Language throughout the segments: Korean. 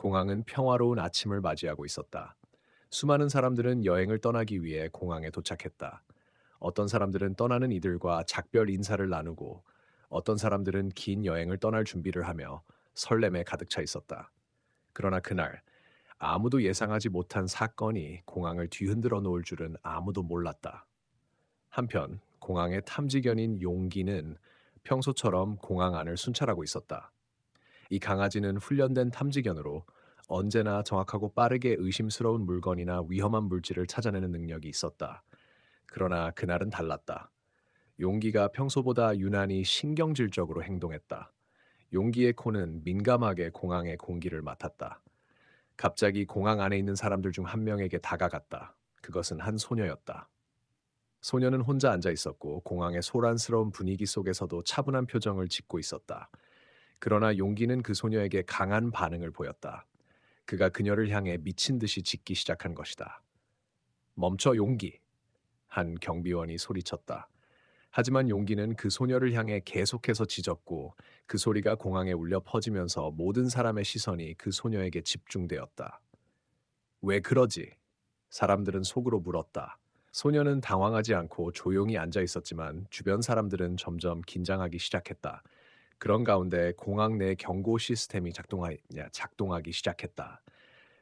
공항은 평화로운 아침을 맞이하고 있었다. 수많은 사람들은 여행을 떠나기 위해 공항에 도착했다. 어떤 사람들은 떠나는 이들과 작별 인사를 나누고 어떤 사람들은 긴 여행을 떠날 준비를 하며 설렘에 가득 차 있었다. 그러나 그날 아무도 예상하지 못한 사건이 공항을 뒤흔들어 놓을 줄은 아무도 몰랐다. 한편 공항의 탐지견인 용기는 평소처럼 공항 안을 순찰하고 있었다. 이 강아지는 훈련된 탐지견으로 언제나 정확하고 빠르게 의심스러운 물건이나 위험한 물질을 찾아내는 능력이 있었다. 그러나 그날은 달랐다. 용기가 평소보다 유난히 신경질적으로 행동했다. 용기의 코는 민감하게 공항의 공기를 맡았다. 갑자기 공항 안에 있는 사람들 중 한 명에게 다가갔다. 그것은 한 소녀였다. 소녀는 혼자 앉아 있었고 공항의 소란스러운 분위기 속에서도 차분한 표정을 짓고 있었다. 그러나 용기는 그 소녀에게 강한 반응을 보였다. 그가 그녀를 향해 미친 듯이 짖기 시작한 것이다. 멈춰 용기! 한 경비원이 소리쳤다. 하지만 용기는 그 소녀를 향해 계속해서 짖었고 그 소리가 공항에 울려 퍼지면서 모든 사람의 시선이 그 소녀에게 집중되었다. 왜 그러지? 사람들은 속으로 물었다. 소녀는 당황하지 않고 조용히 앉아 있었지만 주변 사람들은 점점 긴장하기 시작했다. 그런 가운데 공항 내 경고 시스템이 작동하기 시작했다.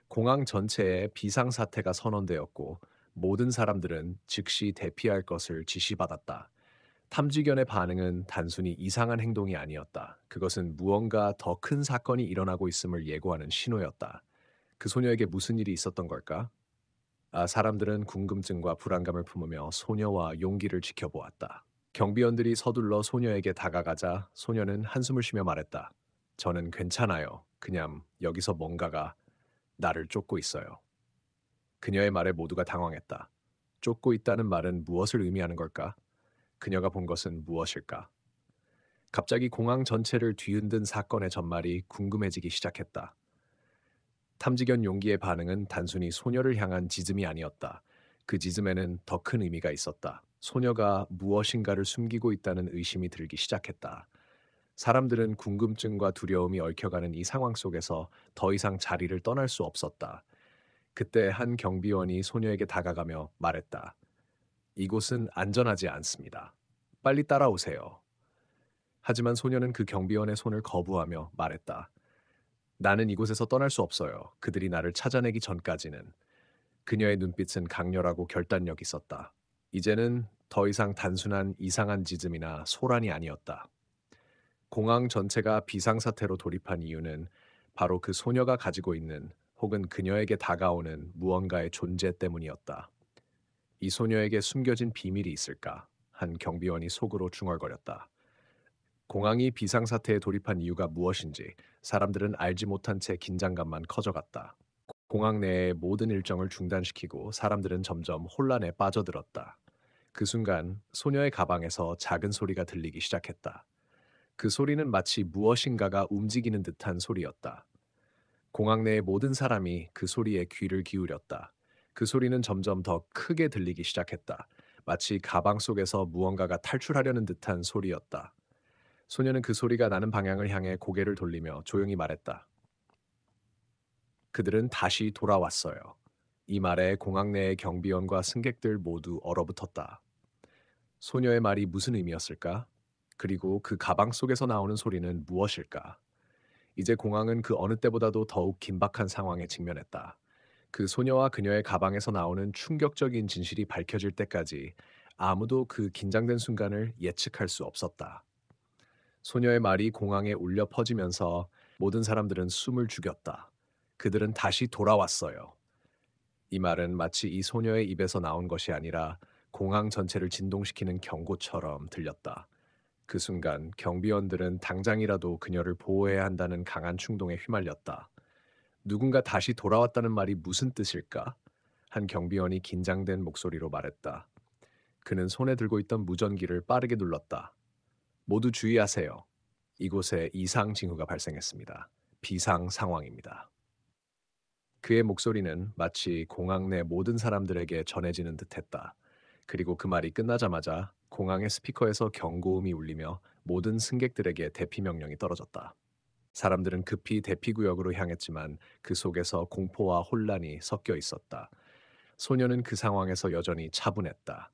공항 전체에 비상사태가 선언되었고 모든 사람들은 즉시 대피할 것을 지시받았다. 탐지견의 반응은 단순히 이상한 행동이 아니었다. 그것은 무언가 더 큰 사건이 일어나고 있음을 예고하는 신호였다. 그 소녀에게 무슨 일이 있었던 걸까? 사람들은 궁금증과 불안감을 품으며 소녀와 용기를 지켜보았다. 경비원들이 서둘러 소녀에게 다가가자 소녀는 한숨을 쉬며 말했다. 저는 괜찮아요. 그냥 여기서 뭔가가 나를 쫓고 있어요. 그녀의 말에 모두가 당황했다. 쫓고 있다는 말은 무엇을 의미하는 걸까? 그녀가 본 것은 무엇일까? 갑자기 공항 전체를 뒤흔든 사건의 전말이 궁금해지기 시작했다. 탐지견 용기의 반응은 단순히 소녀를 향한 짖음이 아니었다. 그 짖음에는 더 큰 의미가 있었다. 소녀가 무엇인가를 숨기고 있다는 의심이 들기 시작했다. 사람들은 궁금증과 두려움이 얽혀가는 이 상황 속에서 더 이상 자리를 떠날 수 없었다. 그때 한 경비원이 소녀에게 다가가며 말했다. 이곳은 안전하지 않습니다. 빨리 따라오세요. 하지만 소녀는 그 경비원의 손을 거부하며 말했다. 나는 이곳에서 떠날 수 없어요. 그들이 나를 찾아내기 전까지는. 그녀의 눈빛은 강렬하고 결단력 있었다. 이제는 더 이상 단순한 이상한 짖음이나 소란이 아니었다. 공항 전체가 비상사태로 돌입한 이유는 바로 그 소녀가 가지고 있는 혹은 그녀에게 다가오는 무언가의 존재 때문이었다. 이 소녀에게 숨겨진 비밀이 있을까? 한 경비원이 속으로 중얼거렸다. 공항이 비상사태에 돌입한 이유가 무엇인지 사람들은 알지 못한 채 긴장감만 커져갔다. 공항 내의 모든 일정을 중단시키고 사람들은 점점 혼란에 빠져들었다. 그 순간 소녀의 가방에서 작은 소리가 들리기 시작했다. 그 소리는 마치 무엇인가가 움직이는 듯한 소리였다. 공항 내의 모든 사람이 그 소리에 귀를 기울였다. 그 소리는 점점 더 크게 들리기 시작했다. 마치 가방 속에서 무언가가 탈출하려는 듯한 소리였다. 소녀는 그 소리가 나는 방향을 향해 고개를 돌리며 조용히 말했다. 그들은 다시 돌아왔어요. 이 말에 공항 내의 경비원과 승객들 모두 얼어붙었다. 소녀의 말이 무슨 의미였을까? 그리고 그 가방 속에서 나오는 소리는 무엇일까? 이제 공항은 그 어느 때보다도 더욱 긴박한 상황에 직면했다. 그 소녀와 그녀의 가방에서 나오는 충격적인 진실이 밝혀질 때까지 아무도 그 긴장된 순간을 예측할 수 없었다. 소녀의 말이 공항에 울려 퍼지면서 모든 사람들은 숨을 죽였다. 그들은 다시 돌아왔어요. 이 말은 마치 이 소녀의 입에서 나온 것이 아니라 공항 전체를 진동시키는 경고처럼 들렸다. 그 순간 경비원들은 당장이라도 그녀를 보호해야 한다는 강한 충동에 휘말렸다. 누군가 다시 돌아왔다는 말이 무슨 뜻일까? 한 경비원이 긴장된 목소리로 말했다. 그는 손에 들고 있던 무전기를 빠르게 눌렀다. 모두 주의하세요. 이곳에 이상 징후가 발생했습니다. 비상 상황입니다. 그의 목소리는 마치 공항 내 모든 사람들에게 전해지는 듯했다. 그리고 그 말이 끝나자마자 공항의 스피커에서 경고음이 울리며 모든 승객들에게 대피 명령이 떨어졌다. 사람들은 급히 대피구역으로 향했지만 그 속에서 공포와 혼란이 섞여 있었다. 소녀는 그 상황에서 여전히 차분했다.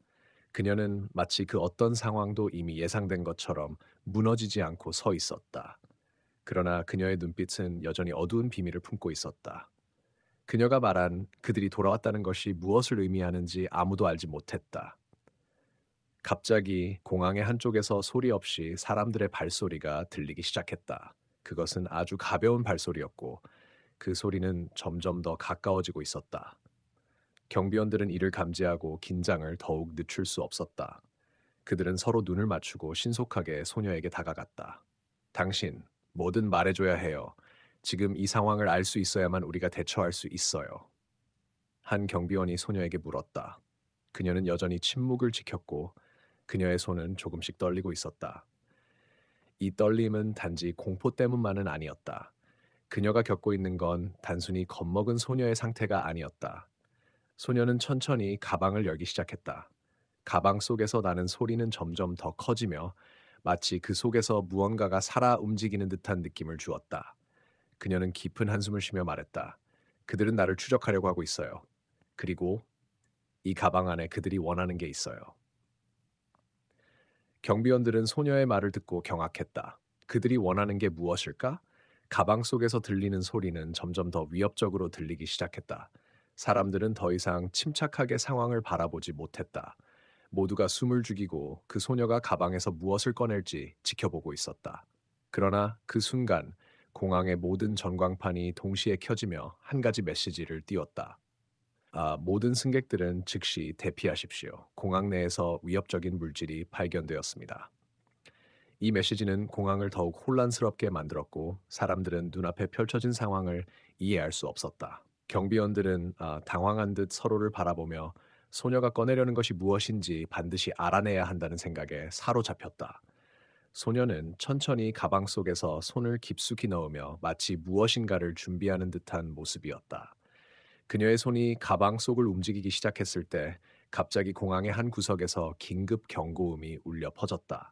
그녀는 마치 그 어떤 상황도 이미 예상된 것처럼 무너지지 않고 서 있었다. 그러나 그녀의 눈빛은 여전히 어두운 비밀을 품고 있었다. 그녀가 말한 그들이 돌아왔다는 것이 무엇을 의미하는지 아무도 알지 못했다. 갑자기 공항의 한쪽에서 소리 없이 사람들의 발소리가 들리기 시작했다. 그것은 아주 가벼운 발소리였고 그 소리는 점점 더 가까워지고 있었다. 경비원들은 이를 감지하고 긴장을 더욱 늦출 수 없었다. 그들은 서로 눈을 맞추고 신속하게 소녀에게 다가갔다. 당신, 뭐든 말해줘야 해요. 지금 이 상황을 알 수 있어야만 우리가 대처할 수 있어요. 한 경비원이 소녀에게 물었다. 그녀는 여전히 침묵을 지켰고 그녀의 손은 조금씩 떨리고 있었다. 이 떨림은 단지 공포 때문만은 아니었다. 그녀가 겪고 있는 건 단순히 겁먹은 소녀의 상태가 아니었다. 소녀는 천천히 가방을 열기 시작했다. 가방 속에서 나는 소리는 점점 더 커지며 마치 그 속에서 무언가가 살아 움직이는 듯한 느낌을 주었다. 그녀는 깊은 한숨을 쉬며 말했다. 그들은 나를 추적하려고 하고 있어요. 그리고 이 가방 안에 그들이 원하는 게 있어요. 경비원들은 소녀의 말을 듣고 경악했다. 그들이 원하는 게 무엇일까? 가방 속에서 들리는 소리는 점점 더 위협적으로 들리기 시작했다. 사람들은 더 이상 침착하게 상황을 바라보지 못했다. 모두가 숨을 죽이고 그 소녀가 가방에서 무엇을 꺼낼지 지켜보고 있었다. 그러나 그 순간 공항의 모든 전광판이 동시에 켜지며 한 가지 메시지를 띄웠다. 모든 승객들은 즉시 대피하십시오. 공항 내에서 위협적인 물질이 발견되었습니다. 이 메시지는 공항을 더욱 혼란스럽게 만들었고 사람들은 눈앞에 펼쳐진 상황을 이해할 수 없었다. 경비원들은 당황한 듯 서로를 바라보며 소녀가 꺼내려는 것이 무엇인지 반드시 알아내야 한다는 생각에 사로잡혔다. 소녀는 천천히 가방 속에서 손을 깊숙이 넣으며 마치 무엇인가를 준비하는 듯한 모습이었다. 그녀의 손이 가방 속을 움직이기 시작했을 때 갑자기 공항의 한 구석에서 긴급 경고음이 울려 퍼졌다.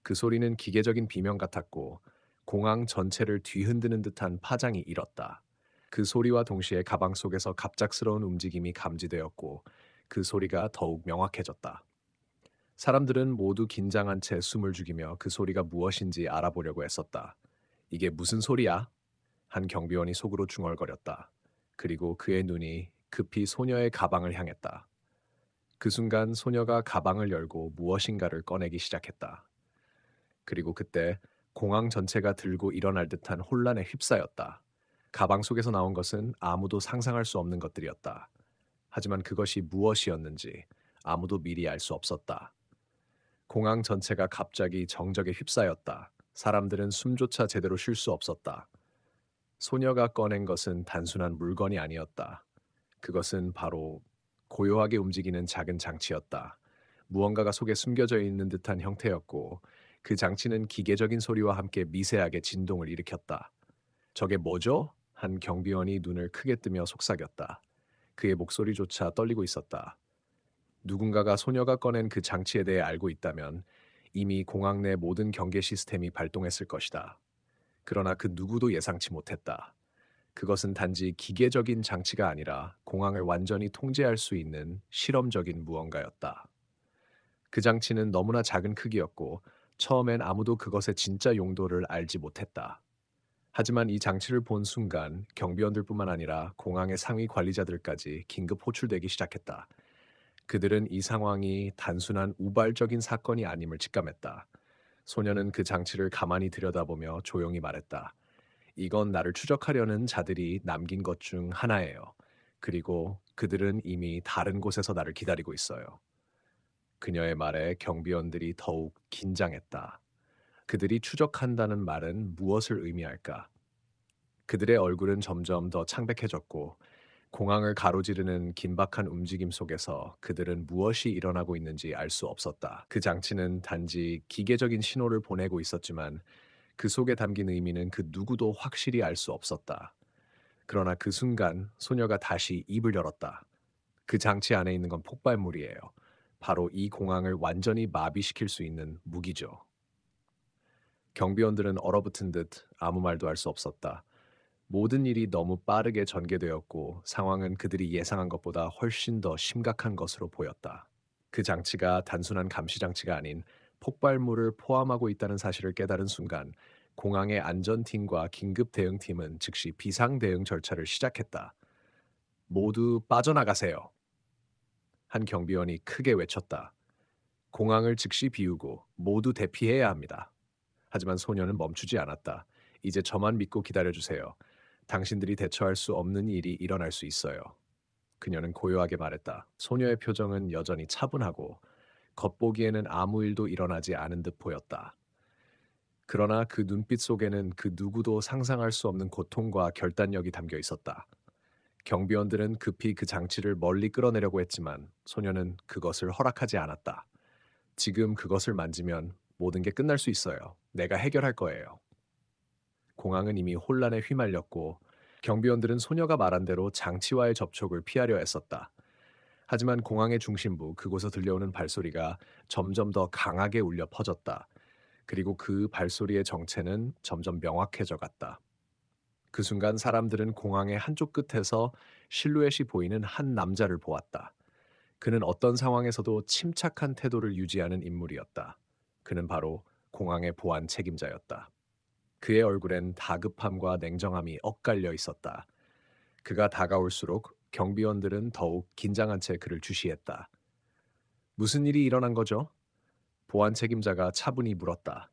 그 소리는 기계적인 비명 같았고 공항 전체를 뒤흔드는 듯한 파장이 일었다. 그 소리와 동시에 가방 속에서 갑작스러운 움직임이 감지되었고 그 소리가 더욱 명확해졌다. 사람들은 모두 긴장한 채 숨을 죽이며 그 소리가 무엇인지 알아보려고 애썼다. 이게 무슨 소리야? 한 경비원이 속으로 중얼거렸다. 그리고 그의 눈이 급히 소녀의 가방을 향했다. 그 순간 소녀가 가방을 열고 무엇인가를 꺼내기 시작했다. 그리고 그때 공항 전체가 들고 일어날 듯한 혼란에 휩싸였다. 가방 속에서 나온 것은 아무도 상상할 수 없는 것들이었다. 하지만 그것이 무엇이었는지 아무도 미리 알 수 없었다. 공항 전체가 갑자기 정적에 휩싸였다. 사람들은 숨조차 제대로 쉴 수 없었다. 소녀가 꺼낸 것은 단순한 물건이 아니었다. 그것은 바로 고요하게 움직이는 작은 장치였다. 무언가가 속에 숨겨져 있는 듯한 형태였고 그 장치는 기계적인 소리와 함께 미세하게 진동을 일으켰다. 저게 뭐죠? 한 경비원이 눈을 크게 뜨며 속삭였다. 그의 목소리조차 떨리고 있었다. 누군가가 소녀가 꺼낸 그 장치에 대해 알고 있다면 이미 공항 내 모든 경계 시스템이 발동했을 것이다. 그러나 그 누구도 예상치 못했다. 그것은 단지 기계적인 장치가 아니라 공항을 완전히 통제할 수 있는 실험적인 무언가였다. 그 장치는 너무나 작은 크기였고 처음엔 아무도 그것의 진짜 용도를 알지 못했다. 하지만 이 장치를 본 순간 경비원들뿐만 아니라 공항의 상위 관리자들까지 긴급 호출되기 시작했다. 그들은 이 상황이 단순한 우발적인 사건이 아님을 직감했다. 소녀는 그 장치를 가만히 들여다보며 조용히 말했다. 이건 나를 추적하려는 자들이 남긴 것 중 하나예요. 그리고 그들은 이미 다른 곳에서 나를 기다리고 있어요. 그녀의 말에 경비원들이 더욱 긴장했다. 그들이 추적한다는 말은 무엇을 의미할까? 그들의 얼굴은 점점 더 창백해졌고 공항을 가로지르는 긴박한 움직임 속에서 그들은 무엇이 일어나고 있는지 알 수 없었다. 그 장치는 단지 기계적인 신호를 보내고 있었지만 그 속에 담긴 의미는 그 누구도 확실히 알 수 없었다. 그러나 그 순간 소녀가 다시 입을 열었다. 그 장치 안에 있는 건 폭발물이에요. 바로 이 공항을 완전히 마비시킬 수 있는 무기죠. 경비원들은 얼어붙은 듯 아무 말도 할 수 없었다. 모든 일이 너무 빠르게 전개되었고 상황은 그들이 예상한 것보다 훨씬 더 심각한 것으로 보였다. 그 장치가 단순한 감시 장치가 아닌 폭발물을 포함하고 있다는 사실을 깨달은 순간 공항의 안전팀과 긴급 대응팀은 즉시 비상 대응 절차를 시작했다. 모두 빠져나가세요. 한 경비원이 크게 외쳤다. 공항을 즉시 비우고 모두 대피해야 합니다. 하지만 소녀는 멈추지 않았다. 이제 저만 믿고 기다려주세요. 당신들이 대처할 수 없는 일이 일어날 수 있어요. 그녀는 고요하게 말했다. 소녀의 표정은 여전히 차분하고 겉보기에는 아무 일도 일어나지 않은 듯 보였다. 그러나 그 눈빛 속에는 그 누구도 상상할 수 없는 고통과 결단력이 담겨 있었다. 경비원들은 급히 그 장치를 멀리 끌어내려고 했지만 소녀는 그것을 허락하지 않았다. 지금 그것을 만지면 모든 게 끝날 수 있어요. 내가 해결할 거예요. 공항은 이미 혼란에 휘말렸고 경비원들은 소녀가 말한 대로 장치와의 접촉을 피하려 했었다. 하지만 공항의 중심부 그곳에서 들려오는 발소리가 점점 더 강하게 울려 퍼졌다. 그리고 그 발소리의 정체는 점점 명확해져 갔다. 그 순간 사람들은 공항의 한쪽 끝에서 실루엣이 보이는 한 남자를 보았다. 그는 어떤 상황에서도 침착한 태도를 유지하는 인물이었다. 그는 바로 공항의 보안 책임자였다. 그의 얼굴엔 다급함과 냉정함이 엇갈려 있었다. 그가 다가올수록 경비원들은 더욱 긴장한 채 그를 주시했다. 무슨 일이 일어난 거죠? 보안 책임자가 차분히 물었다.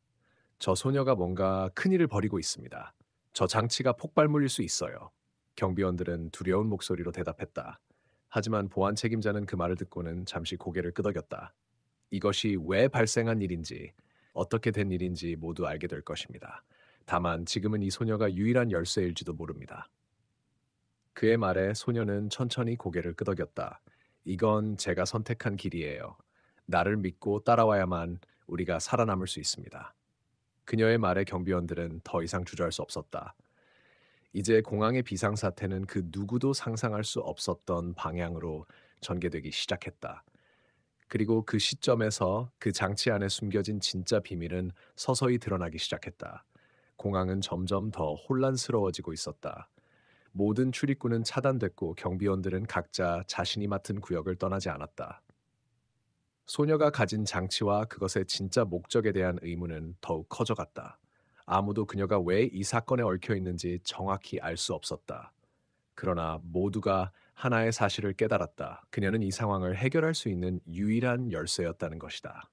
저 소녀가 뭔가 큰일을 벌이고 있습니다. 저 장치가 폭발물일 수 있어요. 경비원들은 두려운 목소리로 대답했다. 하지만 보안 책임자는 그 말을 듣고는 잠시 고개를 끄덕였다. 이것이 왜 발생한 일인지, 어떻게 된 일인지 모두 알게 될 것입니다. 다만 지금은 이 소녀가 유일한 열쇠일지도 모릅니다. 그의 말에 소녀는 천천히 고개를 끄덕였다. 이건 제가 선택한 길이에요. 나를 믿고 따라와야만 우리가 살아남을 수 있습니다. 그녀의 말에 경비원들은 더 이상 주저할 수 없었다. 이제 공항의 비상사태는 그 누구도 상상할 수 없었던 방향으로 전개되기 시작했다. 그리고 그 시점에서 그 장치 안에 숨겨진 진짜 비밀은 서서히 드러나기 시작했다. 공항은 점점 더 혼란스러워지고 있었다. 모든 출입구는 차단됐고 경비원들은 각자 자신이 맡은 구역을 떠나지 않았다. 소녀가 가진 장치와 그것의 진짜 목적에 대한 의문은 더욱 커져갔다. 아무도 그녀가 왜 이 사건에 얽혀 있는지 정확히 알 수 없었다. 그러나 모두가 하나의 사실을 깨달았다. 그녀는 이 상황을 해결할 수 있는 유일한 열쇠였다는 것이다.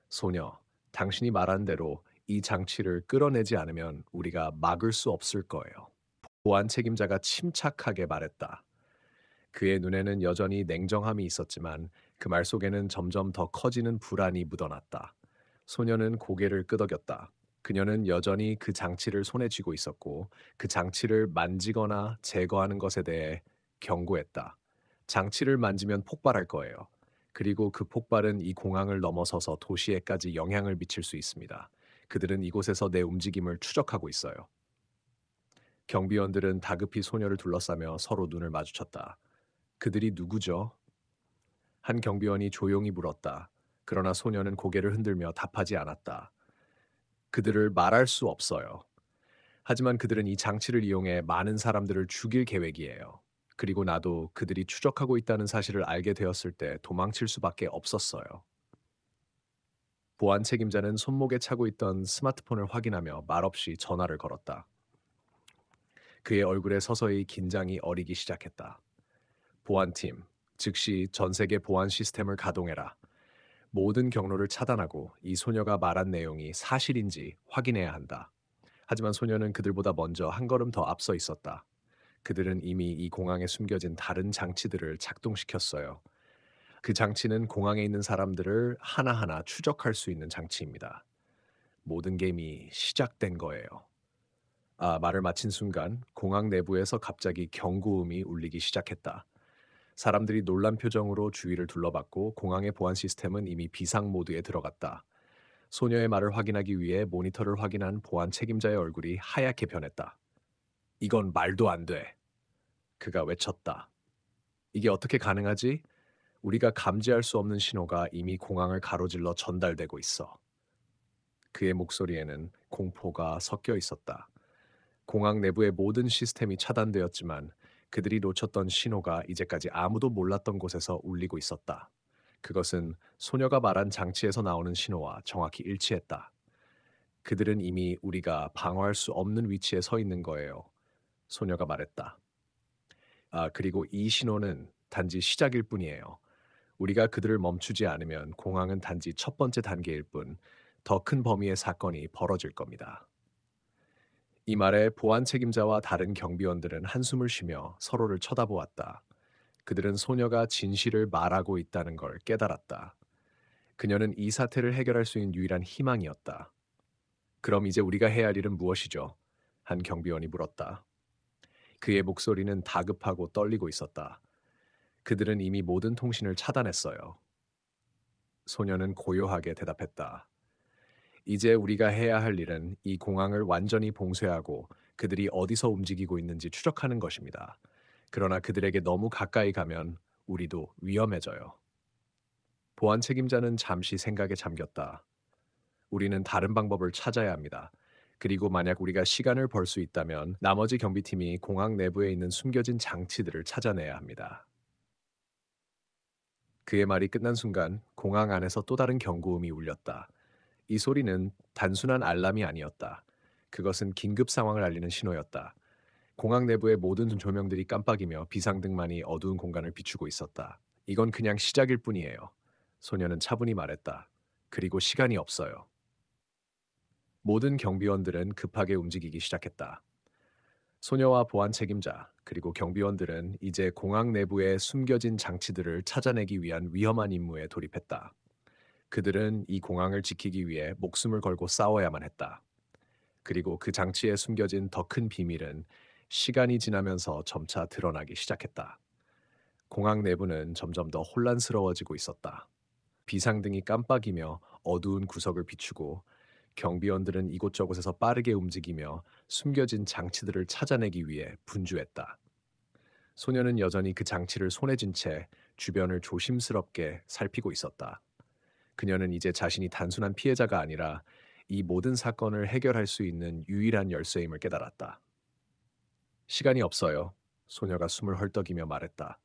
소녀, 당신이 말한 대로 이 장치를 끌어내지 않으면 우리가 막을 수 없을 거예요. 보안 책임자가 침착하게 말했다. 그의 눈에는 여전히 냉정함이 있었지만 그 말 속에는 점점 더 커지는 불안이 묻어났다. 소녀는 고개를 끄덕였다. 그녀는 여전히 그 장치를 손에 쥐고 있었고 그 장치를 만지거나 제거하는 것에 대해 경고했다. 장치를 만지면 폭발할 거예요. 그리고 그 폭발은 이 공항을 넘어서서 도시에까지 영향을 미칠 수 있습니다. 그들은 이곳에서 내 움직임을 추적하고 있어요. 경비원들은 다급히 소녀를 둘러싸며 서로 눈을 마주쳤다. 그들이 누구죠? 한 경비원이 조용히 물었다. 그러나 소녀는 고개를 흔들며 답하지 않았다. 그들을 말할 수 없어요. 하지만 그들은 이 장치를 이용해 많은 사람들을 죽일 계획이에요. 그리고 나도 그들이 추적하고 있다는 사실을 알게 되었을 때 도망칠 수밖에 없었어요. 보안 책임자는 손목에 차고 있던 스마트폰을 확인하며 말없이 전화를 걸었다. 그의 얼굴에 서서히 긴장이 어리기 시작했다. 보안팀, 즉시 전 세계 보안 시스템을 가동해라. 모든 경로를 차단하고 이 소녀가 말한 내용이 사실인지 확인해야 한다. 하지만 소녀는 그들보다 먼저 한 걸음 더 앞서 있었다. 그들은 이미 이 공항에 숨겨진 다른 장치들을 작동시켰어요. 그 장치는 공항에 있는 사람들을 하나하나 추적할 수 있는 장치입니다. 모든 게임이 시작된 거예요. 말을 마친 순간 공항 내부에서 갑자기 경고음이 울리기 시작했다. 사람들이 놀란 표정으로 주위를 둘러봤고 공항의 보안 시스템은 이미 비상 모드에 들어갔다. 소녀의 말을 확인하기 위해 모니터를 확인한 보안 책임자의 얼굴이 하얗게 변했다. 이건 말도 안 돼. 그가 외쳤다. 이게 어떻게 가능하지? 우리가 감지할 수 없는 신호가 이미 공항을 가로질러 전달되고 있어. 그의 목소리에는 공포가 섞여 있었다. 공항 내부의 모든 시스템이 차단되었지만 그들이 놓쳤던 신호가 이제까지 아무도 몰랐던 곳에서 울리고 있었다. 그것은 소녀가 말한 장치에서 나오는 신호와 정확히 일치했다. 그들은 이미 우리가 방어할 수 없는 위치에 서 있는 거예요. 소녀가 말했다. 그리고 이 신호는 단지 시작일 뿐이에요. 우리가 그들을 멈추지 않으면 공항은 단지 첫 번째 단계일 뿐, 더 큰 범위의 사건이 벌어질 겁니다. 이 말에 보안 책임자와 다른 경비원들은 한숨을 쉬며 서로를 쳐다보았다. 그들은 소녀가 진실을 말하고 있다는 걸 깨달았다. 그녀는 이 사태를 해결할 수 있는 유일한 희망이었다. 그럼 이제 우리가 해야 할 일은 무엇이죠? 한 경비원이 물었다. 그의 목소리는 다급하고 떨리고 있었다. 그들은 이미 모든 통신을 차단했어요. 소녀는 고요하게 대답했다. 이제 우리가 해야 할 일은 이 공항을 완전히 봉쇄하고 그들이 어디서 움직이고 있는지 추적하는 것입니다. 그러나 그들에게 너무 가까이 가면 우리도 위험해져요. 보안 책임자는 잠시 생각에 잠겼다. 우리는 다른 방법을 찾아야 합니다. 그리고 만약 우리가 시간을 벌 수 있다면 나머지 경비팀이 공항 내부에 있는 숨겨진 장치들을 찾아내야 합니다. 그의 말이 끝난 순간 공항 안에서 또 다른 경고음이 울렸다. 이 소리는 단순한 알람이 아니었다. 그것은 긴급 상황을 알리는 신호였다. 공항 내부의 모든 조명들이 깜빡이며 비상등만이 어두운 공간을 비추고 있었다. 이건 그냥 시작일 뿐이에요. 소녀는 차분히 말했다. 그리고 시간이 없어요. 모든 경비원들은 급하게 움직이기 시작했다. 소녀와 보안 책임자, 그리고 경비원들은 이제 공항 내부의 숨겨진 장치들을 찾아내기 위한 위험한 임무에 돌입했다. 그들은 이 공항을 지키기 위해 목숨을 걸고 싸워야만 했다. 그리고 그 장치에 숨겨진 더 큰 비밀은 시간이 지나면서 점차 드러나기 시작했다. 공항 내부는 점점 더 혼란스러워지고 있었다. 비상등이 깜빡이며 어두운 구석을 비추고 경비원들은 이곳저곳에서 빠르게 움직이며 숨겨진 장치들을 찾아내기 위해 분주했다. 소녀는 여전히 그 장치를 손에 쥔 채 주변을 조심스럽게 살피고 있었다. 그녀는 이제 자신이 단순한 피해자가 아니라 이 모든 사건을 해결할 수 있는 유일한 열쇠임을 깨달았다. 시간이 없어요. 소녀가 숨을 헐떡이며 말했다.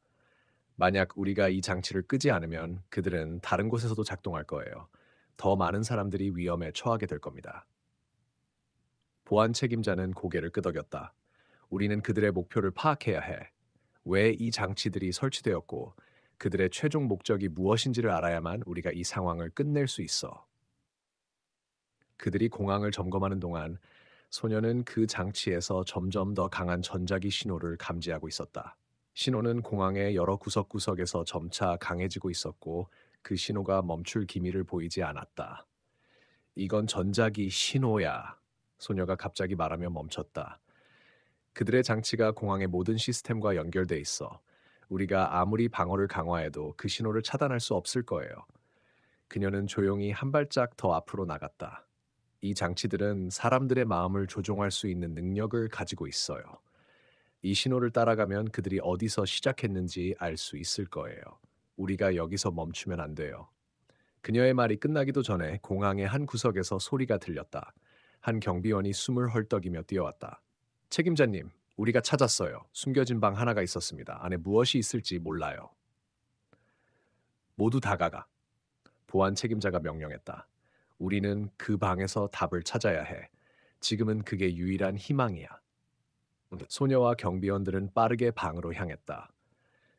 만약 우리가 이 장치를 끄지 않으면 그들은 다른 곳에서도 작동할 거예요. 더 많은 사람들이 위험에 처하게 될 겁니다. 보안 책임자는 고개를 끄덕였다. 우리는 그들의 목표를 파악해야 해. 왜 이 장치들이 설치되었고 그들의 최종 목적이 무엇인지를 알아야만 우리가 이 상황을 끝낼 수 있어. 그들이 공항을 점검하는 동안 소녀는 그 장치에서 점점 더 강한 전자기 신호를 감지하고 있었다. 신호는 공항의 여러 구석구석에서 점차 강해지고 있었고 그 신호가 멈출 기미를 보이지 않았다. 이건 전자기 신호야. 소녀가 갑자기 말하며 멈췄다. 그들의 장치가 공항의 모든 시스템과 연결돼 있어. 우리가 아무리 방어를 강화해도 그 신호를 차단할 수 없을 거예요. 그녀는 조용히 한 발짝 더 앞으로 나갔다. 이 장치들은 사람들의 마음을 조종할 수 있는 능력을 가지고 있어요. 이 신호를 따라가면 그들이 어디서 시작했는지 알 수 있을 거예요. 우리가 여기서 멈추면 안 돼요. 그녀의 말이 끝나기도 전에 공항의 한 구석에서 소리가 들렸다. 한 경비원이 숨을 헐떡이며 뛰어왔다. 책임자님, 우리가 찾았어요. 숨겨진 방 하나가 있었습니다. 안에 무엇이 있을지 몰라요. 모두 다가가. 보안 책임자가 명령했다. 우리는 그 방에서 답을 찾아야 해. 지금은 그게 유일한 희망이야. 소녀와 경비원들은 빠르게 방으로 향했다.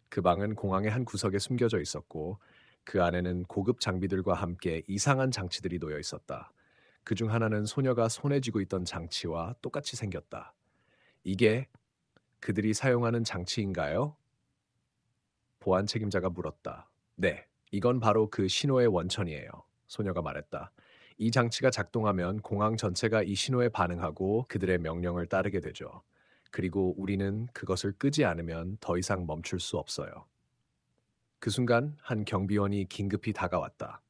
그 방은 공항의 한 구석에 숨겨져 있었고 그 안에는 고급 장비들과 함께 이상한 장치들이 놓여 있었다. 그중 하나는 소녀가 손에 쥐고 있던 장치와 똑같이 생겼다. 이게 그들이 사용하는 장치인가요? 보안 책임자가 물었다. 네, 이건 바로 그 신호의 원천이에요. 소녀가 말했다. 이 장치가 작동하면 공항 전체가 이 신호에 반응하고 그들의 명령을 따르게 되죠. 그리고 우리는 그것을 끄지 않으면 더 이상 멈출 수 없어요. 그 순간 한 경비원이 긴급히 다가왔다.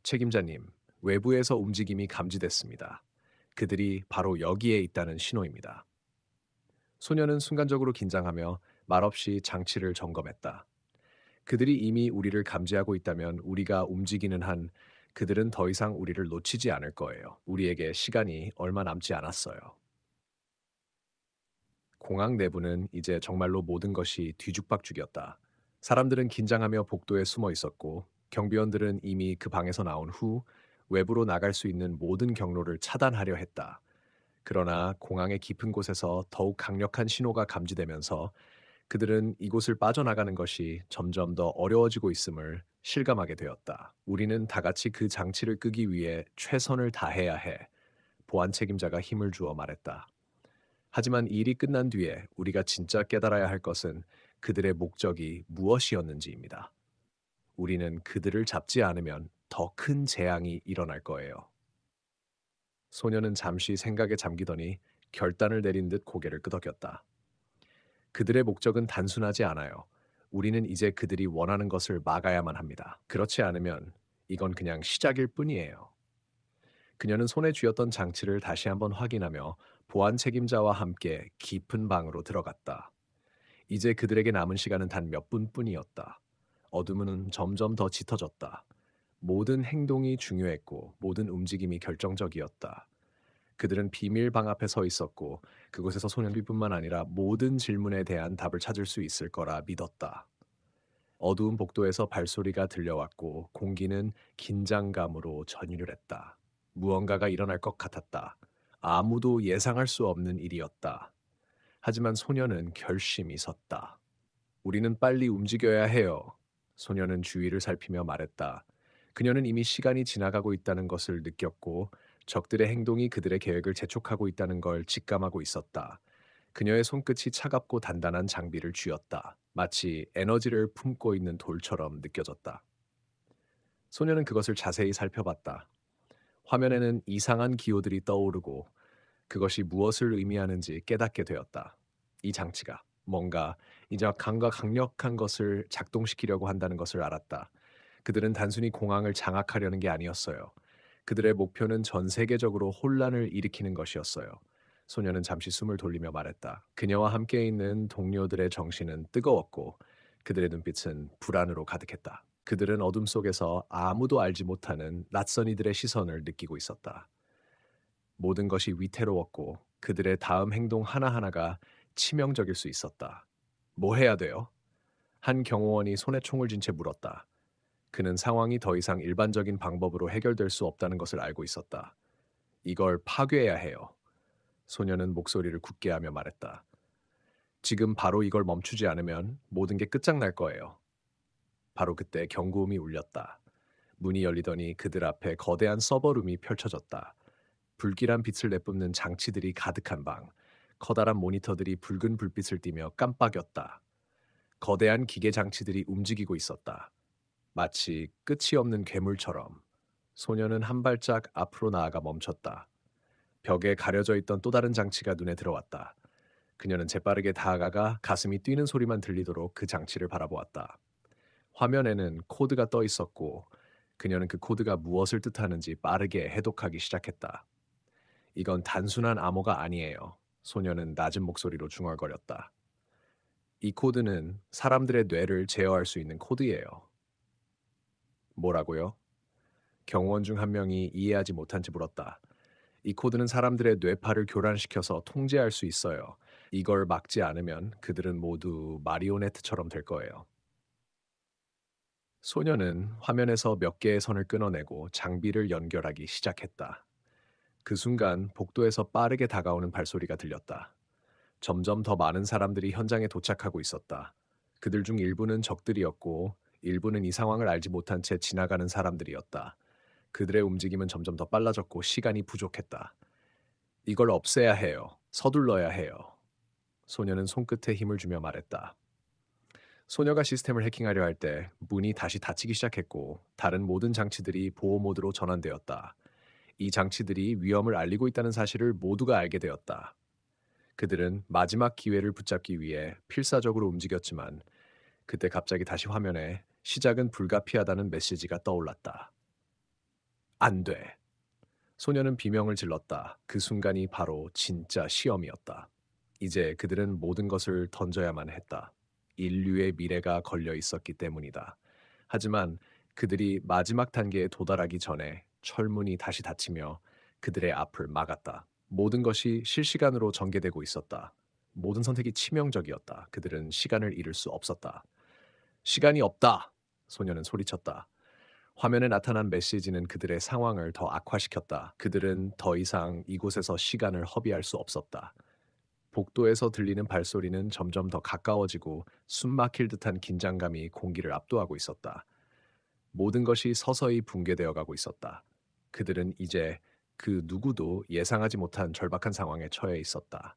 책임자님, 외부에서 움직임이 감지됐습니다. 그들이 바로 여기에 있다는 신호입니다. 소녀는 순간적으로 긴장하며 말없이 장치를 점검했다. 그들이 이미 우리를 감지하고 있다면 우리가 움직이는 한 그들은 더 이상 우리를 놓치지 않을 거예요. 우리에게 시간이 얼마 남지 않았어요. 공항 내부는 이제 정말로 모든 것이 뒤죽박죽이었다. 사람들은 긴장하며 복도에 숨어 있었고, 경비원들은 이미 그 방에서 나온 후 외부로 나갈 수 있는 모든 경로를 차단하려 했다. 그러나 공항의 깊은 곳에서 더욱 강력한 신호가 감지되면서 그들은 이곳을 빠져나가는 것이 점점 더 어려워지고 있음을 실감하게 되었다. 우리는 다 같이 그 장치를 끄기 위해 최선을 다해야 해. 보안 책임자가 힘을 주어 말했다. 하지만 이 일이 끝난 뒤에 우리가 진짜 깨달아야 할 것은 그들의 목적이 무엇이었는지입니다. 우리는 그들을 잡지 않으면 더 큰 재앙이 일어날 거예요. 소녀는 잠시 생각에 잠기더니 결단을 내린 듯 고개를 끄덕였다. 그들의 목적은 단순하지 않아요. 우리는 이제 그들이 원하는 것을 막아야만 합니다. 그렇지 않으면 이건 그냥 시작일 뿐이에요. 그녀는 손에 쥐었던 장치를 다시 한번 확인하며 보안 책임자와 함께 깊은 방으로 들어갔다. 이제 그들에게 남은 시간은 단 몇 분뿐이었다. 어둠은 점점 더 짙어졌다. 모든 행동이 중요했고 모든 움직임이 결정적이었다. 그들은 비밀 방 앞에 서 있었고 그곳에서 소년비뿐만 아니라 모든 질문에 대한 답을 찾을 수 있을 거라 믿었다. 어두운 복도에서 발소리가 들려왔고 공기는 긴장감으로 전율했다. 무언가가 일어날 것 같았다. 아무도 예상할 수 없는 일이었다. 하지만 소녀는 결심이 섰다. 우리는 빨리 움직여야 해요. 소녀는 주위를 살피며 말했다. 그녀는 이미 시간이 지나가고 있다는 것을 느꼈고 적들의 행동이 그들의 계획을 재촉하고 있다는 걸 직감하고 있었다. 그녀의 손끝이 차갑고 단단한 장비를 쥐었다. 마치 에너지를 품고 있는 돌처럼 느껴졌다. 소녀는 그것을 자세히 살펴봤다. 화면에는 이상한 기호들이 떠오르고 그것이 무엇을 의미하는지 깨닫게 되었다. 이 장치가 뭔가 이제 강과 강력한 것을 작동시키려고 한다는 것을 알았다. 그들은 단순히 공항을 장악하려는 게 아니었어요. 그들의 목표는 전 세계적으로 혼란을 일으키는 것이었어요. 소녀는 잠시 숨을 돌리며 말했다. 그녀와 함께 있는 동료들의 정신은 뜨거웠고 그들의 눈빛은 불안으로 가득했다. 그들은 어둠 속에서 아무도 알지 못하는 낯선 이들의 시선을 느끼고 있었다. 모든 것이 위태로웠고 그들의 다음 행동 하나하나가 치명적일 수 있었다. 뭐 해야 돼요? 한 경호원이 손에 총을 쥔 채 물었다. 그는 상황이 더 이상 일반적인 방법으로 해결될 수 없다는 것을 알고 있었다. 이걸 파괴해야 해요. 소녀는 목소리를 굳게 하며 말했다. 지금 바로 이걸 멈추지 않으면 모든 게 끝장날 거예요. 바로 그때 경고음이 울렸다. 문이 열리더니 그들 앞에 거대한 서버룸이 펼쳐졌다. 불길한 빛을 내뿜는 장치들이 가득한 방, 커다란 모니터들이 붉은 불빛을 띠며 깜빡였다. 거대한 기계 장치들이 움직이고 있었다. 마치 끝이 없는 괴물처럼. 소녀는 한 발짝 앞으로 나아가 멈췄다. 벽에 가려져 있던 또 다른 장치가 눈에 들어왔다. 그녀는 재빠르게 다가가 가슴이 뛰는 소리만 들리도록 그 장치를 바라보았다. 화면에는 코드가 떠 있었고 그녀는 그 코드가 무엇을 뜻하는지 빠르게 해독하기 시작했다. 이건 단순한 암호가 아니에요. 소녀는 낮은 목소리로 중얼거렸다. 이 코드는 사람들의 뇌를 제어할 수 있는 코드예요. 뭐라고요? 경호원 중 한 명이 이해하지 못한 채 물었다. 이 코드는 사람들의 뇌파를 교란시켜서 통제할 수 있어요. 이걸 막지 않으면 그들은 모두 마리오네트처럼 될 거예요. 소녀는 화면에서 몇 개의 선을 끊어내고 장비를 연결하기 시작했다. 그 순간 복도에서 빠르게 다가오는 발소리가 들렸다. 점점 더 많은 사람들이 현장에 도착하고 있었다. 그들 중 일부는 적들이었고 일부는 이 상황을 알지 못한 채 지나가는 사람들이었다. 그들의 움직임은 점점 더 빨라졌고 시간이 부족했다. 이걸 없애야 해요. 서둘러야 해요. 소녀는 손끝에 힘을 주며 말했다. 소녀가 시스템을 해킹하려 할 때 문이 다시 닫히기 시작했고 다른 모든 장치들이 보호 모드로 전환되었다. 이 장치들이 위험을 알리고 있다는 사실을 모두가 알게 되었다. 그들은 마지막 기회를 붙잡기 위해 필사적으로 움직였지만 그때 갑자기 다시 화면에 시작은 불가피하다는 메시지가 떠올랐다. 안 돼. 소녀는 비명을 질렀다. 그 순간이 바로 진짜 시험이었다. 이제 그들은 모든 것을 던져야만 했다. 인류의 미래가 걸려 있었기 때문이다. 하지만 그들이 마지막 단계에 도달하기 전에 철문이 다시 닫히며 그들의 앞을 막았다. 모든 것이 실시간으로 전개되고 있었다. 모든 선택이 치명적이었다. 그들은 시간을 잃을 수 없었다. 시간이 없다! 소녀는 소리쳤다. 화면에 나타난 메시지는 그들의 상황을 더 악화시켰다. 그들은 더 이상 이곳에서 시간을 허비할 수 없었다. 복도에서 들리는 발소리는 점점 더 가까워지고 숨막힐 듯한 긴장감이 공기를 압도하고 있었다. 모든 것이 서서히 붕괴되어 가고 있었다. 그들은 이제 그 누구도 예상하지 못한 절박한 상황에 처해 있었다.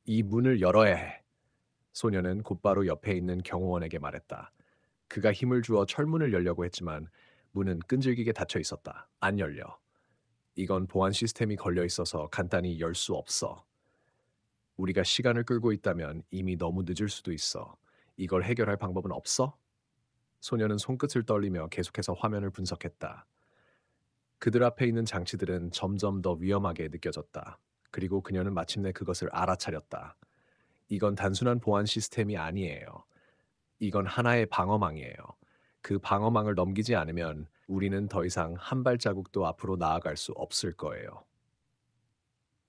이 문을 열어야 해. 소녀는 곧바로 옆에 있는 경호원에게 말했다. 그가 힘을 주어 철문을 열려고 했지만 문은 끈질기게 닫혀 있었다. 안 열려. 이건 보안 시스템이 걸려 있어서 간단히 열 수 없어. 우리가 시간을 끌고 있다면 이미 너무 늦을 수도 있어. 이걸 해결할 방법은 없어? 소녀는 손끝을 떨리며 계속해서 화면을 분석했다. 그들 앞에 있는 장치들은 점점 더 위험하게 느껴졌다. 그리고 그녀는 마침내 그것을 알아차렸다. 이건 단순한 보안 시스템이 아니에요. 이건 하나의 방어망이에요. 그 방어망을 넘기지 않으면 우리는 더 이상 한 발자국도 앞으로 나아갈 수 없을 거예요.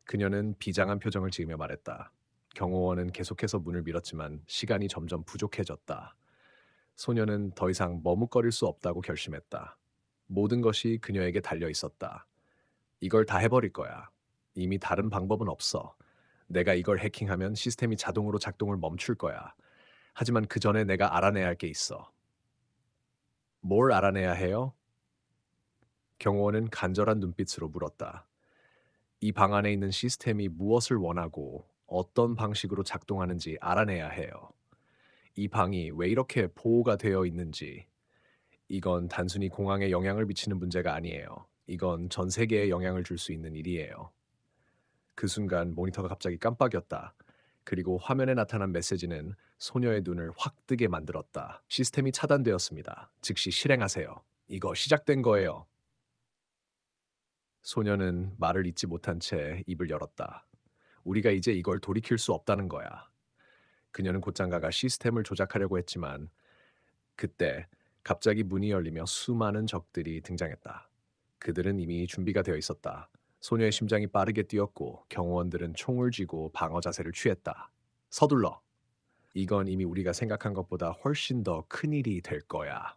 그녀는 비장한 표정을 지으며 말했다. 경호원은 계속해서 문을 밀었지만 시간이 점점 부족해졌다. 소녀는 더 이상 머뭇거릴 수 없다고 결심했다. 모든 것이 그녀에게 달려 있었다. 이걸 다 해버릴 거야. 이미 다른 방법은 없어. 내가 이걸 해킹하면 시스템이 자동으로 작동을 멈출 거야. 하지만 그 전에 내가 알아내야 할 게 있어. 뭘 알아내야 해요? 경호원은 간절한 눈빛으로 물었다. 이 방 안에 있는 시스템이 무엇을 원하고 어떤 방식으로 작동하는지 알아내야 해요. 이 방이 왜 이렇게 보호가 되어 있는지. 이건 단순히 공항에 영향을 미치는 문제가 아니에요. 이건 전 세계에 영향을 줄 수 있는 일이에요. 그 순간 모니터가 갑자기 깜빡였다. 그리고 화면에 나타난 메시지는 소녀의 눈을 확 뜨게 만들었다. 시스템이 차단되었습니다. 즉시 실행하세요. 이거 시작된 거예요. 소녀는 말을 잇지 못한 채 입을 열었다. 우리가 이제 이걸 돌이킬 수 없다는 거야. 그녀는 곧장 가가 시스템을 조작하려고 했지만 그때 갑자기 문이 열리며 수많은 적들이 등장했다. 그들은 이미 준비가 되어 있었다. 소녀의 심장이 빠르게 뛰었고 경호원들은 총을 쥐고 방어 자세를 취했다. 서둘러. 이건 이미 우리가 생각한 것보다 훨씬 더 큰일이 될 거야.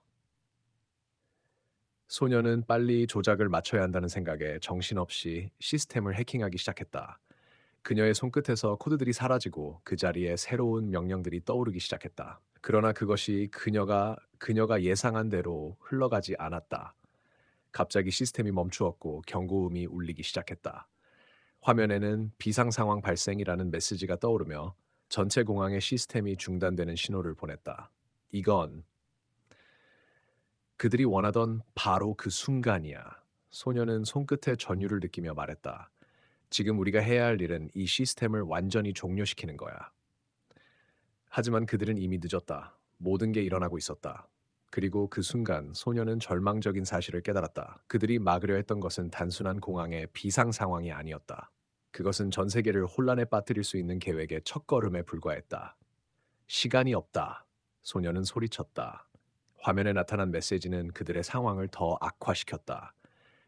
소녀는 빨리 조작을 맞춰야 한다는 생각에 정신없이 시스템을 해킹하기 시작했다. 그녀의 손끝에서 코드들이 사라지고 그 자리에 새로운 명령들이 떠오르기 시작했다. 그러나 그것이 그녀가 예상한 대로 흘러가지 않았다. 갑자기 시스템이 멈추었고 경고음이 울리기 시작했다. 화면에는 비상 상황 발생이라는 메시지가 떠오르며 전체 공항의 시스템이 중단되는 신호를 보냈다. 이건 그들이 원하던 바로 그 순간이야. 소녀는 손끝에 전율을 느끼며 말했다. 지금 우리가 해야 할 일은 이 시스템을 완전히 종료시키는 거야. 하지만 그들은 이미 늦었다. 모든 게 일어나고 있었다. 그리고 그 순간 소녀는 절망적인 사실을 깨달았다. 그들이 막으려 했던 것은 단순한 공항의 비상 상황이 아니었다. 그것은 전 세계를 혼란에 빠뜨릴 수 있는 계획의 첫걸음에 불과했다. 시간이 없다. 소녀는 소리쳤다. 화면에 나타난 메시지는 그들의 상황을 더 악화시켰다.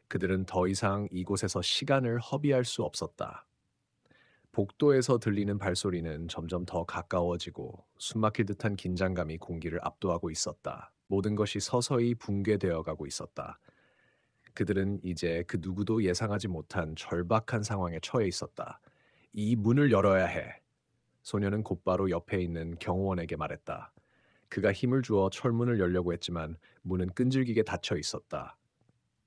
그들은 더 이상 이곳에서 시간을 허비할 수 없었다. 복도에서 들리는 발소리는 점점 더 가까워지고 숨막힐 듯한 긴장감이 공기를 압도하고 있었다. 모든 것이 서서히 붕괴되어 가고 있었다. 그들은 이제 그 누구도 예상하지 못한 절박한 상황에 처해 있었다. 이 문을 열어야 해. 소녀는 곧바로 옆에 있는 경호원에게 말했다. 그가 힘을 주어 철문을 열려고 했지만 문은 끈질기게 닫혀 있었다.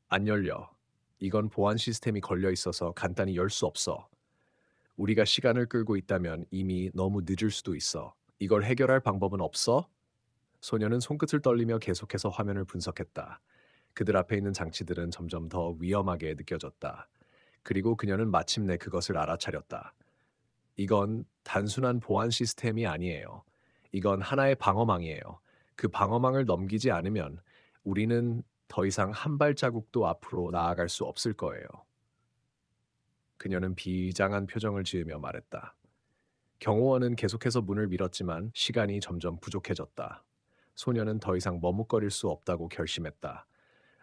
안 열려. 이건 보안 시스템이 걸려 있어서 간단히 열 수 없어. 우리가 시간을 끌고 있다면 이미 너무 늦을 수도 있어. 이걸 해결할 방법은 없어? 소녀는 손끝을 떨리며 계속해서 화면을 분석했다. 그들 앞에 있는 장치들은 점점 더 위험하게 느껴졌다. 그리고 그녀는 마침내 그것을 알아차렸다. 이건 단순한 보안 시스템이 아니에요. 이건 하나의 방어망이에요. 그 방어망을 넘기지 않으면 우리는 더 이상 한 발자국도 앞으로 나아갈 수 없을 거예요. 그녀는 비장한 표정을 지으며 말했다. 경호원은 계속해서 문을 밀었지만 시간이 점점 부족해졌다. 소녀는 더 이상 머뭇거릴 수 없다고 결심했다.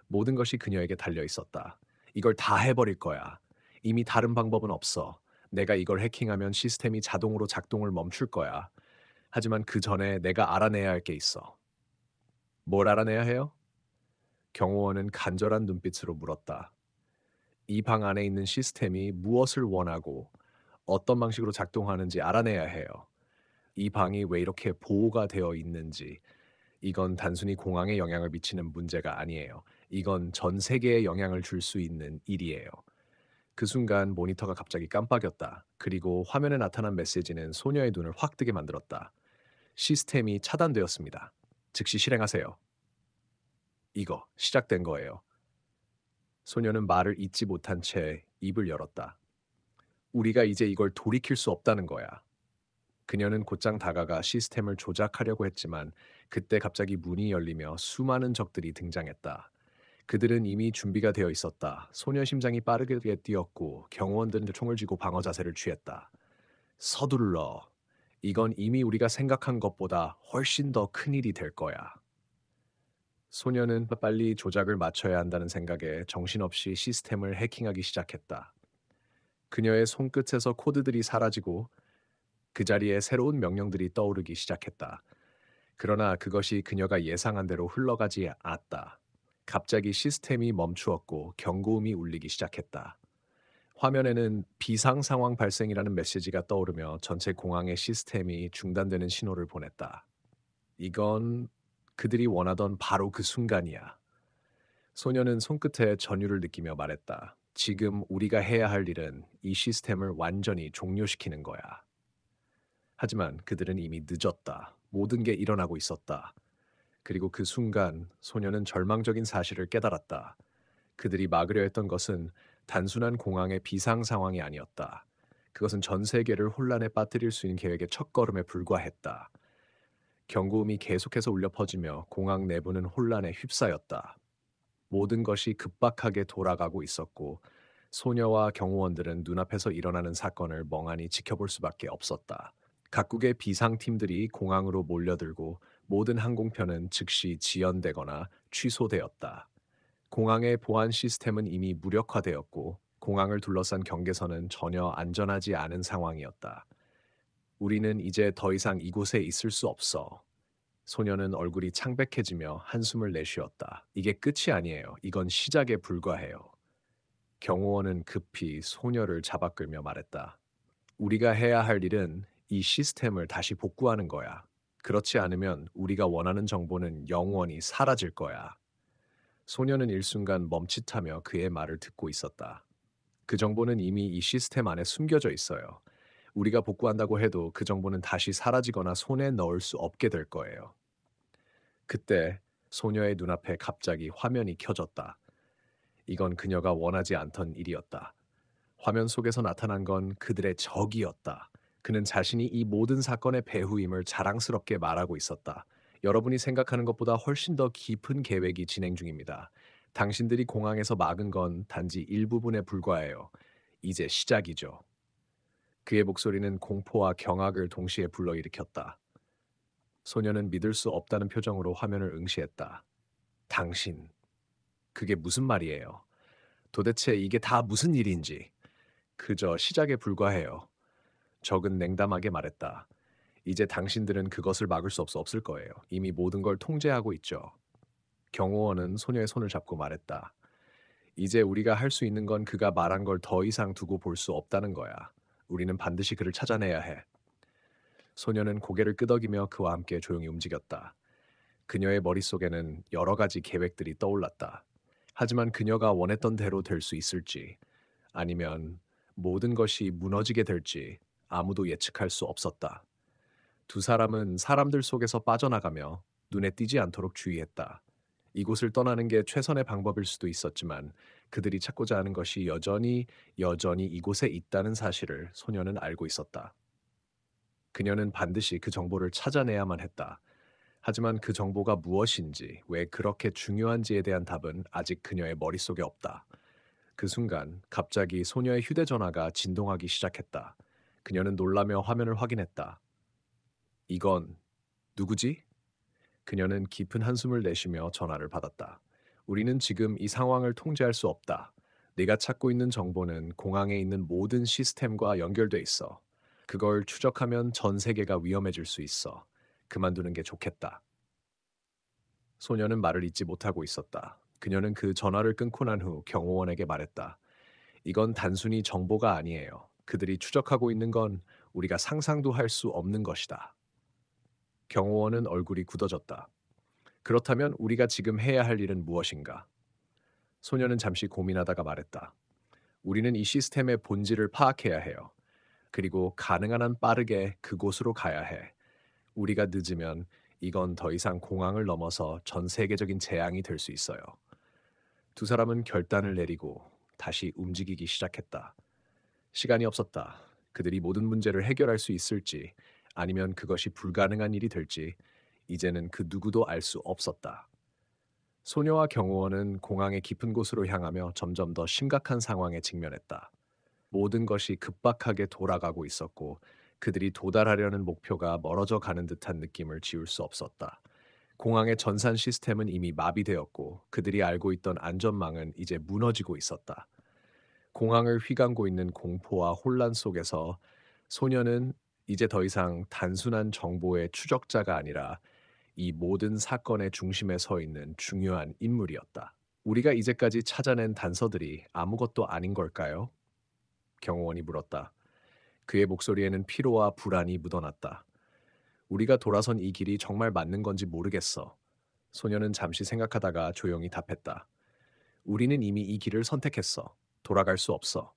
모든 것이 그녀에게 달려 있었다. 이걸 다 해버릴 거야. 이미 다른 방법은 없어. 내가 이걸 해킹하면 시스템이 자동으로 작동을 멈출 거야. 하지만 그 전에 내가 알아내야 할 게 있어. 뭘 알아내야 해요? 경호원은 간절한 눈빛으로 물었다. 이 방 안에 있는 시스템이 무엇을 원하고 어떤 방식으로 작동하는지 알아내야 해요. 이 방이 왜 이렇게 보호가 되어 있는지, 이건 단순히 공항에 영향을 미치는 문제가 아니에요. 이건 전 세계에 영향을 줄 수 있는 일이에요. 그 순간 모니터가 갑자기 깜빡였다. 그리고 화면에 나타난 메시지는 소녀의 눈을 확 뜨게 만들었다. 시스템이 차단되었습니다. 즉시 실행하세요. 이거 시작된 거예요. 소녀는 말을 잇지 못한 채 입을 열었다. 우리가 이제 이걸 돌이킬 수 없다는 거야. 그녀는 곧장 다가가 시스템을 조작하려고 했지만 그때 갑자기 문이 열리며 수많은 적들이 등장했다. 그들은 이미 준비가 되어 있었다. 소녀 심장이 빠르게 뛰었고 경호원들은 총을 쥐고 방어 자세를 취했다. 서둘러. 이건 이미 우리가 생각한 것보다 훨씬 더 큰일이 될 거야. 소녀는 빨리 조작을 맞춰야 한다는 생각에 정신없이 시스템을 해킹하기 시작했다. 그녀의 손끝에서 코드들이 사라지고 그 자리에 새로운 명령들이 떠오르기 시작했다. 그러나 그것이 그녀가 예상한 대로 흘러가지 않았다. 갑자기 시스템이 멈추었고 경고음이 울리기 시작했다. 화면에는 비상 상황 발생이라는 메시지가 떠오르며 전체 공항의 시스템이 중단되는 신호를 보냈다. 이건 그들이 원하던 바로 그 순간이야. 소녀는 손끝에 전율을 느끼며 말했다. 지금 우리가 해야 할 일은 이 시스템을 완전히 종료시키는 거야. 하지만 그들은 이미 늦었다. 모든 게 일어나고 있었다. 그리고 그 순간 소녀는 절망적인 사실을 깨달았다. 그들이 막으려 했던 것은 단순한 공항의 비상 상황이 아니었다. 그것은 전 세계를 혼란에 빠뜨릴 수 있는 계획의 첫걸음에 불과했다. 경고음이 계속해서 울려 퍼지며 공항 내부는 혼란에 휩싸였다. 모든 것이 급박하게 돌아가고 있었고 소녀와 경호원들은 눈앞에서 일어나는 사건을 멍하니 지켜볼 수밖에 없었다. 각국의 비상팀들이 공항으로 몰려들고 모든 항공편은 즉시 지연되거나 취소되었다. 공항의 보안 시스템은 이미 무력화되었고 공항을 둘러싼 경계선은 전혀 안전하지 않은 상황이었다. 우리는 이제 더 이상 이곳에 있을 수 없어. 소녀는 얼굴이 창백해지며 한숨을 내쉬었다. 이게 끝이 아니에요. 이건 시작에 불과해요. 경호원은 급히 소녀를 잡아 끌며 말했다. 우리가 해야 할 일은 이 시스템을 다시 복구하는 거야. 그렇지 않으면 우리가 원하는 정보는 영원히 사라질 거야. 소녀는 일순간 멈칫하며 그의 말을 듣고 있었다. 그 정보는 이미 이 시스템 안에 숨겨져 있어요. 우리가 복구한다고 해도 그 정보는 다시 사라지거나 손에 넣을 수 없게 될 거예요. 그때 소녀의 눈앞에 갑자기 화면이 켜졌다. 이건 그녀가 원하지 않던 일이었다. 화면 속에서 나타난 건 그들의 적이었다. 그는 자신이 이 모든 사건의 배후임을 자랑스럽게 말하고 있었다. 여러분이 생각하는 것보다 훨씬 더 깊은 계획이 진행 중입니다. 당신들이 공항에서 막은 건 단지 일부분에 불과해요. 이제 시작이죠. 그의 목소리는 공포와 경악을 동시에 불러일으켰다. 소녀는 믿을 수 없다는 표정으로 화면을 응시했다. 당신, 그게 무슨 말이에요? 도대체 이게 다 무슨 일인지. 그저 시작에 불과해요. 적은 냉담하게 말했다. 이제 당신들은 그것을 막을 수 없을 거예요. 이미 모든 걸 통제하고 있죠. 경호원은 소녀의 손을 잡고 말했다. 이제 우리가 할 수 있는 건 그가 말한 걸 더 이상 두고 볼 수 없다는 거야. 우리는 반드시 그를 찾아내야 해. 소녀는 고개를 끄덕이며 그와 함께 조용히 움직였다. 그녀의 머릿속에는 여러 가지 계획들이 떠올랐다. 하지만 그녀가 원했던 대로 될 수 있을지, 아니면 모든 것이 무너지게 될지 아무도 예측할 수 없었다. 두 사람은 사람들 속에서 빠져나가며 눈에 띄지 않도록 주의했다. 이곳을 떠나는 게 최선의 방법일 수도 있었지만 그들이 찾고자 하는 것이 여전히 이곳에 있다는 사실을 소녀는 알고 있었다. 그녀는 반드시 그 정보를 찾아내야만 했다. 하지만 그 정보가 무엇인지, 왜 그렇게 중요한지에 대한 답은 아직 그녀의 머릿속에 없다. 그 순간 갑자기 소녀의 휴대전화가 진동하기 시작했다. 그녀는 놀라며 화면을 확인했다. 이건 누구지? 그녀는 깊은 한숨을 내쉬며 전화를 받았다. 우리는 지금 이 상황을 통제할 수 없다. 네가 찾고 있는 정보는 공항에 있는 모든 시스템과 연결돼 있어. 그걸 추적하면 전 세계가 위험해질 수 있어. 그만두는 게 좋겠다. 소녀는 말을 잇지 못하고 있었다. 그녀는 그 전화를 끊고 난 후 경호원에게 말했다. 이건 단순히 정보가 아니에요. 그들이 추적하고 있는 건 우리가 상상도 할 수 없는 것이다. 경호원은 얼굴이 굳어졌다. 그렇다면 우리가 지금 해야 할 일은 무엇인가? 소녀는 잠시 고민하다가 말했다. 우리는 이 시스템의 본질을 파악해야 해요. 그리고 가능한 한 빠르게 그곳으로 가야 해. 우리가 늦으면 이건 더 이상 공항을 넘어서 전 세계적인 재앙이 될 수 있어요. 두 사람은 결단을 내리고 다시 움직이기 시작했다. 시간이 없었다. 그들이 모든 문제를 해결할 수 있을지 아니면 그것이 불가능한 일이 될지 이제는 그 누구도 알 수 없었다. 소녀와 경호원은 공항의 깊은 곳으로 향하며 점점 더 심각한 상황에 직면했다. 모든 것이 급박하게 돌아가고 있었고 그들이 도달하려는 목표가 멀어져 가는 듯한 느낌을 지울 수 없었다. 공항의 전산 시스템은 이미 마비되었고 그들이 알고 있던 안전망은 이제 무너지고 있었다. 공항을 휘감고 있는 공포와 혼란 속에서 소녀는 이제 더 이상 단순한 정보의 추적자가 아니라 이 모든 사건의 중심에 서 있는 중요한 인물이었다. 우리가 이제까지 찾아낸 단서들이 아무것도 아닌 걸까요? 경호원이 물었다. 그의 목소리에는 피로와 불안이 묻어났다. 우리가 돌아선 이 길이 정말 맞는 건지 모르겠어. 소녀는 잠시 생각하다가 조용히 답했다. 우리는 이미 이 길을 선택했어. 돌아갈 수 없어.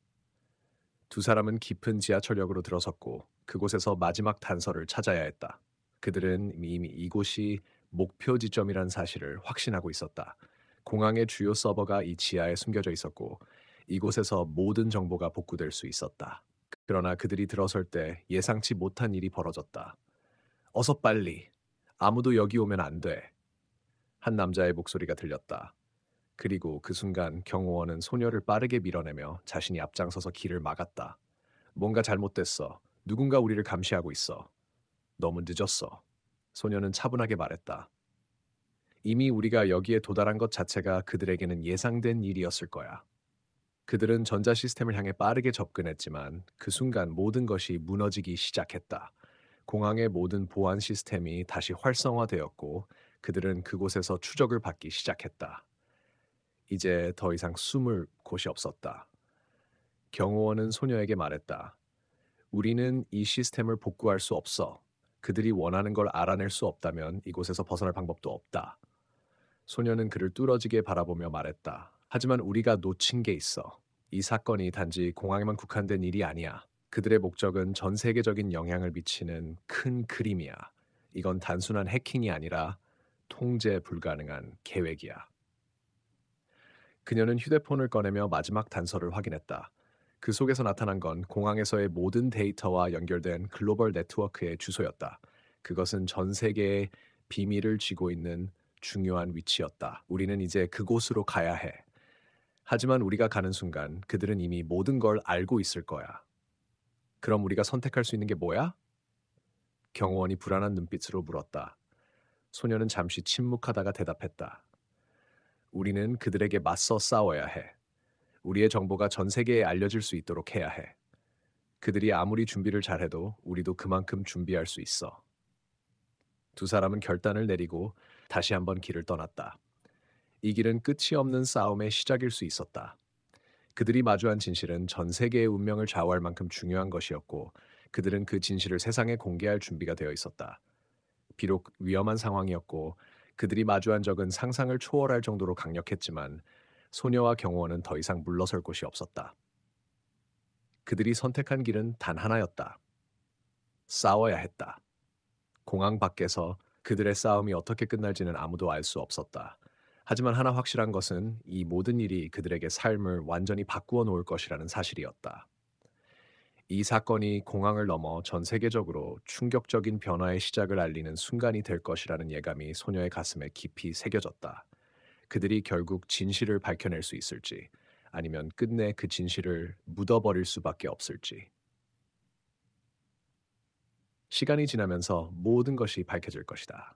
두 사람은 깊은 지하철역으로 들어섰고 그곳에서 마지막 단서를 찾아야 했다. 그들은 이미 이곳이 목표 지점이란 사실을 확신하고 있었다. 공항의 주요 서버가 이 지하에 숨겨져 있었고 이곳에서 모든 정보가 복구될 수 있었다. 그러나 그들이 들어설 때 예상치 못한 일이 벌어졌다. 어서 빨리. 아무도 여기 오면 안 돼. 한 남자의 목소리가 들렸다. 그리고 그 순간 경호원은 소녀를 빠르게 밀어내며 자신이 앞장서서 길을 막았다. 뭔가 잘못됐어. 누군가 우리를 감시하고 있어. 너무 늦었어. 소녀는 차분하게 말했다. 이미 우리가 여기에 도달한 것 자체가 그들에게는 예상된 일이었을 거야. 그들은 전자 시스템을 향해 빠르게 접근했지만 그 순간 모든 것이 무너지기 시작했다. 공항의 모든 보안 시스템이 다시 활성화되었고 그들은 그곳에서 추적을 받기 시작했다. 이제 더 이상 숨을 곳이 없었다. 경호원은 소녀에게 말했다. 우리는 이 시스템을 복구할 수 없어. 그들이 원하는 걸 알아낼 수 없다면 이곳에서 벗어날 방법도 없다. 소녀는 그를 뚫어지게 바라보며 말했다. 하지만 우리가 놓친 게 있어. 이 사건이 단지 공항에만 국한된 일이 아니야. 그들의 목적은 전 세계적인 영향을 미치는 큰 그림이야. 이건 단순한 해킹이 아니라 통제 불가능한 계획이야. 그녀는 휴대폰을 꺼내며 마지막 단서를 확인했다. 그 속에서 나타난 건 공항에서의 모든 데이터와 연결된 글로벌 네트워크의 주소였다. 그것은 전 세계의 비밀을 쥐고 있는 중요한 위치였다. 우리는 이제 그곳으로 가야 해. 하지만 우리가 가는 순간 그들은 이미 모든 걸 알고 있을 거야. 그럼 우리가 선택할 수 있는 게 뭐야? 경호원이 불안한 눈빛으로 물었다. 소녀는 잠시 침묵하다가 대답했다. 우리는 그들에게 맞서 싸워야 해. 우리의 정보가 전 세계에 알려질 수 있도록 해야 해. 그들이 아무리 준비를 잘해도 우리도 그만큼 준비할 수 있어. 두 사람은 결단을 내리고 다시 한번 길을 떠났다. 이 길은 끝이 없는 싸움의 시작일 수 있었다. 그들이 마주한 진실은 전 세계의 운명을 좌우할 만큼 중요한 것이었고 그들은 그 진실을 세상에 공개할 준비가 되어 있었다. 비록 위험한 상황이었고 그들이 마주한 적은 상상을 초월할 정도로 강력했지만 소녀와 경호원은 더 이상 물러설 곳이 없었다. 그들이 선택한 길은 단 하나였다. 싸워야 했다. 공항 밖에서 그들의 싸움이 어떻게 끝날지는 아무도 알 수 없었다. 하지만 하나 확실한 것은 이 모든 일이 그들에게 삶을 완전히 바꾸어 놓을 것이라는 사실이었다. 이 사건이 공항을 넘어 전 세계적으로 충격적인 변화의 시작을 알리는 순간이 될 것이라는 예감이 소녀의 가슴에 깊이 새겨졌다. 그들이 결국 진실을 밝혀낼 수 있을지, 아니면 끝내 그 진실을 묻어버릴 수밖에 없을지. 시간이 지나면서 모든 것이 밝혀질 것이다.